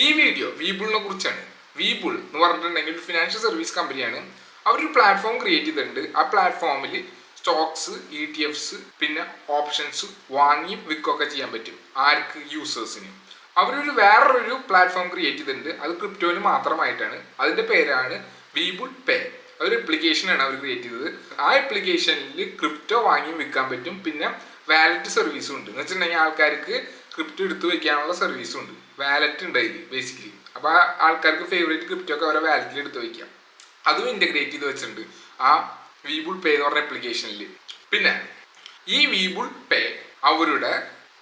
ഈ വീഡിയോ വീബിളിനെ കുറിച്ചാണ്. വീബിൾ എന്ന് പറഞ്ഞിട്ടുണ്ടെങ്കിൽ ഒരു ഫിനാൻഷ്യൽ സർവീസ് കമ്പനിയാണ്. അവരൊരു പ്ലാറ്റ്ഫോം ക്രിയേറ്റ് ചെയ്തിട്ടുണ്ട്. ആ പ്ലാറ്റ്ഫോമിൽ സ്റ്റോക്സ്, ETF പിന്നെ ഓപ്ഷൻസ് വാങ്ങിയും വിൽക്കുകയൊക്കെ ചെയ്യാൻ പറ്റും. ആർക്ക്? യൂസേഴ്സിന്. അവരൊരു വേറൊരു പ്ലാറ്റ്ഫോം ക്രിയേറ്റ് ചെയ്തിട്ടുണ്ട്. അത് ക്രിപ്റ്റോന് മാത്രമായിട്ടാണ്. അതിൻ്റെ പേരാണ് വീബിൾ പേ. അതൊരു ആപ്ലിക്കേഷനാണ് അവർ ക്രിയേറ്റ് ചെയ്തത്. ആ ആപ്ലിക്കേഷനിൽ ക്രിപ്റ്റോ വാങ്ങിയും വിൽക്കാൻ പറ്റും. പിന്നെ വാലറ്റ് സർവീസും ഉണ്ട്. എന്ന് വെച്ചിട്ടുണ്ടെങ്കിൽ ആൾക്കാർക്ക് ക്രിപ്റ്റോ എടുത്ത് വയ്ക്കാനുള്ള സർവീസും ഉണ്ട്. വാലറ്റ് ഉണ്ട് അതിൽ ബേസിക്കലി. അപ്പോൾ ആൾക്കാർക്ക് ഫേവറേറ്റ് ക്രിപ്റ്റോ ഒക്കെ അവരെ വാലറ്റിൽ എടുത്ത് വയ്ക്കാം. അതും ഇൻ്റഗ്രേറ്റ് ചെയ്ത് വെച്ചിട്ടുണ്ട് ആ വീബിൾ പേ എന്ന് പറഞ്ഞ ആപ്ലിക്കേഷനിൽ. പിന്നെ ഈ വീബിൾ പേ അവരുടെ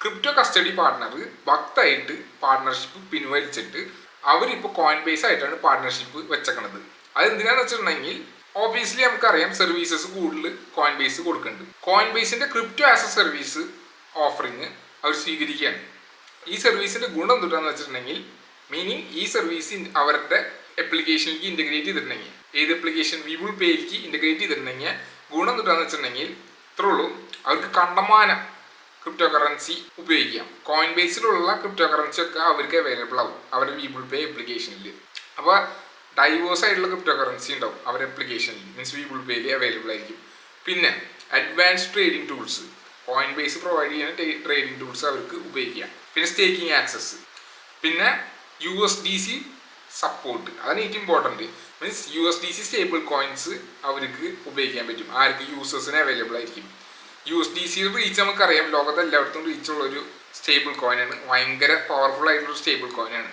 ക്രിപ്റ്റോ കസ്റ്റഡി പാർട്ട്ണർ ഭക്തായിട്ട് പാർട്ട്ണർഷിപ്പ് പിൻവലിച്ചിട്ട് അവരിപ്പോൾ കോയിൻ ബേസ് ആയിട്ടാണ് പാർട്ട്ണർഷിപ്പ് വെച്ചേക്കണത്. അതെന്തിനാന്ന് വെച്ചിട്ടുണ്ടെങ്കിൽ ഓബിയസ്ലി നമുക്കറിയാം സർവീസസ് കൂടുതൽ കോയിൻ ബേസ് കൊടുക്കുന്നുണ്ട്. കോയിൻ ബേസിന്റെ crypto as a service offering അവർ സ്വീകരിക്കുകയാണ്. ഈ സർവീസിന്റെ ഗുണം എന്തുട്ടാന്ന് വെച്ചിട്ടുണ്ടെങ്കിൽ മീനിങ് ഈ സർവീസ് അവരുടെ ആപ്ലിക്കേഷനിലേക്ക് ഇൻ്റഗ്രേറ്റ് ചെയ്തിട്ടുണ്ടെങ്കിൽ, ഏത് ആപ്ലിക്കേഷൻ? വീബിൾ പേയിലേക്ക് ഇൻ്റഗ്രേറ്റ് ചെയ്തിട്ടുണ്ടെങ്കിൽ ഗുണം എന്തുട്ടാന്ന് വെച്ചിട്ടുണ്ടെങ്കിൽ ഇത്രേ ഉള്ളൂ, അവർക്ക് കണ്ടമാനം ക്രിപ്റ്റോ കറൻസി ഉപയോഗിക്കാം. കോയിൻ ബേസിലുള്ള ക്രിപ്റ്റോ കറൻസി ഒക്കെ അവർക്ക് അവൈലബിൾ ആവും അവരുടെ വീബിൾ പേ ആപ്ലിക്കേഷനിൽ. അപ്പോൾ ഡൈവേഴ്സ് ആയിട്ടുള്ള ക്രിപ്റ്റോ കറൻസി ഉണ്ടാവും അവരുടെ ആപ്ലിക്കേഷനിൽ, മീൻസ് വീബിൾ പേയിൽ അവൈലബിൾ ആയിരിക്കും. പിന്നെ advanced trading tools, coin base provide ചെയ്യുന്ന ട്രേഡിംഗ് ടൂൾസ് അവർക്ക് ഉപയോഗിക്കാം. പിന്നെ സ്റ്റേക്കിംഗ് ആക്സസ്, പിന്നെ USDC സപ്പോർട്ട്, അതാണ് ഏറ്റവും important. Means USDC stable coins അവർക്ക് ഉപയോഗിക്കാൻ പറ്റും. ആർക്ക്? യൂസേഴ്സിന് അവൈലബിൾ ആയിരിക്കും. USDC റീച്ച് നമുക്കറിയാം, ലോകത്ത് എല്ലായിടത്തും റീച്ചുള്ളൊരു സ്റ്റേബിൾ കോയിനാണ്. ഭയങ്കര പവർഫുൾ ആയിട്ടുള്ള സ്റ്റേബിൾ കോയിനാണ്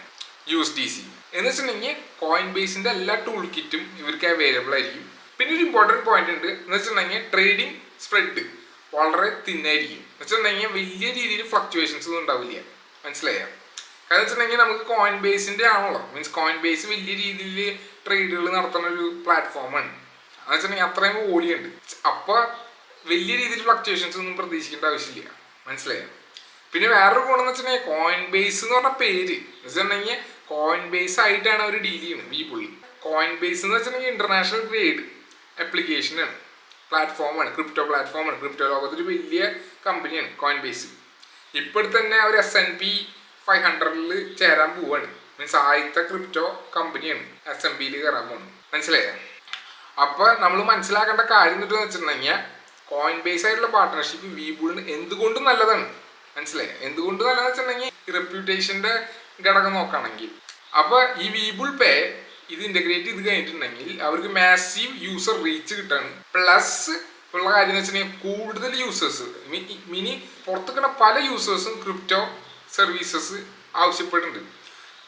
USDC. എന്ന് വെച്ചിട്ടുണ്ടെങ്കിൽ കോയിൻ ബേസിൻ്റെ എല്ലാ ടൂൾ കിറ്റും ഇവർക്ക് അവൈലബിൾ ആയിരിക്കും. പിന്നെ ഒരു ഇമ്പോർട്ടൻറ്റ് പോയിന്റ് ഉണ്ട്. എന്ന് വെച്ചിട്ടുണ്ടെങ്കിൽ ട്രേഡിംഗ് സ്പ്രെഡ് വളരെ തിന്നായിരിക്കും. എന്ന് വെച്ചിട്ടുണ്ടെങ്കിൽ വലിയ രീതിയിൽ ഫ്ലക്ച്വേഷൻസ് ഒന്നും ഉണ്ടാവില്ല. മനസ്സിലായോ? കാരണം വെച്ചിട്ടുണ്ടെങ്കിൽ നമുക്ക് കോയിൻ ബേസിൻ്റെ ആണല്ലോ, മീൻസ് കോയിൻ ബേസ് വലിയ രീതിയിൽ ട്രേഡുകൾ നടത്തുന്ന ഒരു പ്ലാറ്റ്ഫോമാണ്. എന്ന് വെച്ചിട്ടുണ്ടെങ്കിൽ അത്രയും വോളിയുണ്ട്. അപ്പോൾ വലിയ രീതിയിൽ ഫ്ലക്ച്വേഷൻസ് ഒന്നും പ്രതീക്ഷിക്കേണ്ട ആവശ്യമില്ല. മനസ്സിലായോ? പിന്നെ വേറൊരു ഗുണം എന്ന് വെച്ചിട്ടുണ്ടെങ്കിൽ കോയിൻ ബേസ് എന്ന് പറഞ്ഞ പേര് എന്ന് വെച്ചിട്ടുണ്ടെങ്കിൽ കോയിൻ ബേസ് ആയിട്ടാണ് അവർ ഡീൽ ചെയ്യുന്നത്. വീബിളിൽ കോയിൻ ബേസ് എന്ന് വെച്ചിട്ടുണ്ടെങ്കിൽ ഇന്റർനാഷണൽ ട്രേഡ് ആപ്ലിക്കേഷനാണ്, പ്ലാറ്റ്ഫോമാണ്, ക്രിപ്റ്റോ പ്ലാറ്റ്ഫോമാണ്. ക്രിപ്റ്റോ ലോകത്തൊരു വലിയ കമ്പനിയാണ് കോയിൻ ബേസ്. ഇപ്പോൾ തന്നെ അവർ S&P 500 ചേരാൻ പോവാണ്. മീൻസ് ആദ്യത്തെ ക്രിപ്റ്റോ കമ്പനിയാണ് S&Pയിൽ കയറാൻ പോകുന്നത്. മനസ്സിലായോ? അപ്പോൾ നമ്മൾ മനസ്സിലാക്കേണ്ട കാര്യം എന്നിട്ട് വെച്ചിട്ടുണ്ടെങ്കിൽ കോയിൻ ബേസ് ആയിട്ടുള്ള പാർട്ട്ണർഷിപ്പ് വീബിളിന് എന്തുകൊണ്ടും നല്ലതാണ്. മനസ്സിലായോ? എന്തുകൊണ്ട് നല്ലതെന്ന് വെച്ചിട്ടുണ്ടെങ്കിൽ റെപ്യൂട്ടേഷൻ്റെ ഘടകം നോക്കുകയാണെങ്കിൽ. അപ്പോൾ ഈ വീബിൾ പേ ഇത് ഇൻ്റഗ്രേറ്റ് ചെയ്ത് കഴിഞ്ഞിട്ടുണ്ടെങ്കിൽ അവർക്ക് മാസീവ് യൂസർ റീച്ച് കിട്ടാണ്. പ്ലസ് ഉള്ള കാര്യം എന്ന് വെച്ചിട്ടുണ്ടെങ്കിൽ കൂടുതൽ യൂസേഴ്സ് മിനി പുറത്തുകിടന്ന പല യൂസേഴ്സും ക്രിപ്റ്റോ സർവീസസ് ആവശ്യപ്പെടുന്നുണ്ട്.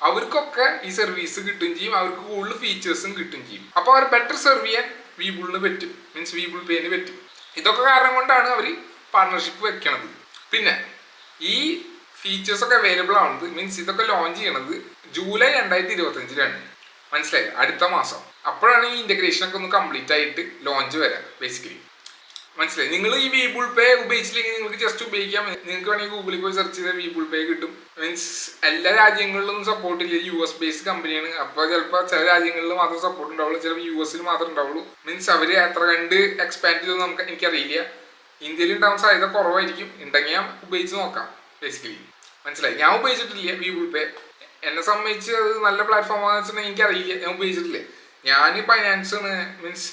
അവർക്കൊക്കെ ഈ സർവീസ് കിട്ടുകയും ചെയ്യും, അവർക്ക് കൂടുതൽ ഫീച്ചേഴ്സും കിട്ടുകയും ചെയ്യും. അപ്പോൾ അവർ ബെറ്റർ സെർവ് ചെയ്യാൻ വീബിളിന് പറ്റും, മീൻസ് വീബിൾ പേന് പറ്റും. ഇതൊക്കെ കാരണം കൊണ്ടാണ് അവർ പാർട്ണർഷിപ്പ് വെക്കണത്. പിന്നെ ഈ ഫീച്ചേഴ്സൊക്കെ അവൈലബിൾ ആവുന്നത്, മീൻസ് ഇതൊക്കെ ലോഞ്ച് ചെയ്യണത് ജൂലൈ 2025 മനസ്സിലായി, അടുത്ത മാസം. അപ്പോഴാണ് ഈ ഇൻ്റഗ്രേഷനൊക്കെ ഒന്ന് കംപ്ലീറ്റ് ആയിട്ട് ലോഞ്ച് വരാം ബേസിക്കലി. മനസ്സിലായി? നിങ്ങൾ ഈ വീബിൾ പേ ഉപയോഗിച്ചില്ലെങ്കിൽ നിങ്ങൾക്ക് ജസ്റ്റ് ഉപയോഗിക്കാം. നിങ്ങൾക്ക് വേണമെങ്കിൽ ഗൂഗിളിൽ പോയി സെർച്ച് ചെയ്താൽ വീബിൾ പേ കിട്ടും. മീൻസ് എല്ലാ രാജ്യങ്ങളിലൊന്നും സപ്പോർട്ട് ഇല്ല, US ബേസ്ഡ് കമ്പനിയാണ്. അപ്പോൾ ചിലപ്പോൾ ചില രാജ്യങ്ങളിൽ മാത്രം സപ്പോർട്ട് ഉണ്ടാവുള്ളൂ, ചിലപ്പോൾ US മാത്രം ഉണ്ടാവുള്ളൂ. മീൻസ് അവർ എത്ര കണ്ട് എക്സ്പാൻഡ് ചെയ്തൊന്നും എനിക്കറിയില്ല. ഇന്ത്യയിൽ ഉണ്ടാവാൻ സാധ്യത കുറവായിരിക്കും. ഉണ്ടെങ്കിൽ ഞാൻ ഉപയോഗിച്ച് നോക്കാം ബേസിക്കലി. മനസ്സിലായി? ഞാൻ ഉപയോഗിച്ചിട്ടില്ല വീബിൾ പേ. എന്നെ സംബന്ധിച്ച് അത് നല്ല പ്ലാറ്റ്ഫോമാണെന്ന് വെച്ചിട്ടുണ്ടെങ്കിൽ എനിക്കറിയില്ല, ഞാൻ ഉപയോഗിച്ചിട്ടില്ല. ഞാൻ ഫൈനാൻസാണ്, മീൻസ്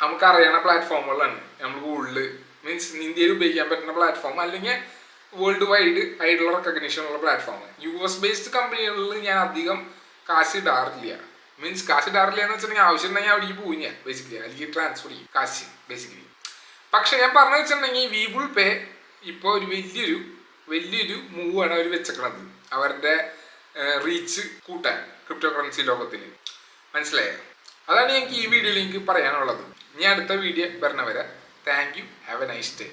നമുക്കറിയണ പ്ലാറ്റ്ഫോമുകളാണ് നമ്മൾ കൂടുതൽ, മീൻസ് ഇന്ത്യയിൽ ഉപയോഗിക്കാൻ പറ്റുന്ന പ്ലാറ്റ്ഫോം അല്ലെങ്കിൽ വേൾഡ് വൈഡ് ആയിട്ടുള്ള റെക്കഗ്നീഷൻ ഉള്ള പ്ലാറ്റ്ഫോം. US ബേസ്ഡ് കമ്പനികളിൽ ഞാൻ അധികം കാശ് ഇടാറില്ല. മീൻസ് കാശ് ഇടാറില്ല എന്ന് വെച്ചിട്ടുണ്ടെങ്കിൽ ആവശ്യം ഉണ്ടെങ്കിൽ അവിടേക്ക് പോകും ഞാൻ ബേസിക്കലി, അല്ലെങ്കിൽ ട്രാൻസ്ഫർ ചെയ്യും കാശ് ബേസിക്കലി. പക്ഷെ ഞാൻ പറഞ്ഞു വെച്ചിട്ടുണ്ടെങ്കിൽ വീബിൾ പേ ഇപ്പോൾ ഒരു വലിയൊരു മൂവാണ് അവർ വെച്ചേക്കണത് അവരുടെ റീച്ച് കൂട്ടാൻ ക്രിപ്റ്റോ കറൻസി ലോകത്തിൽ. മനസ്സിലായോ? അതാണ് എനിക്ക് ഈ വീഡിയോയിൽ എനിക്ക് പറയാനുള്ളത്. ഇനി അടുത്ത വീഡിയോ വരണവരെ thank you. Have a nice day.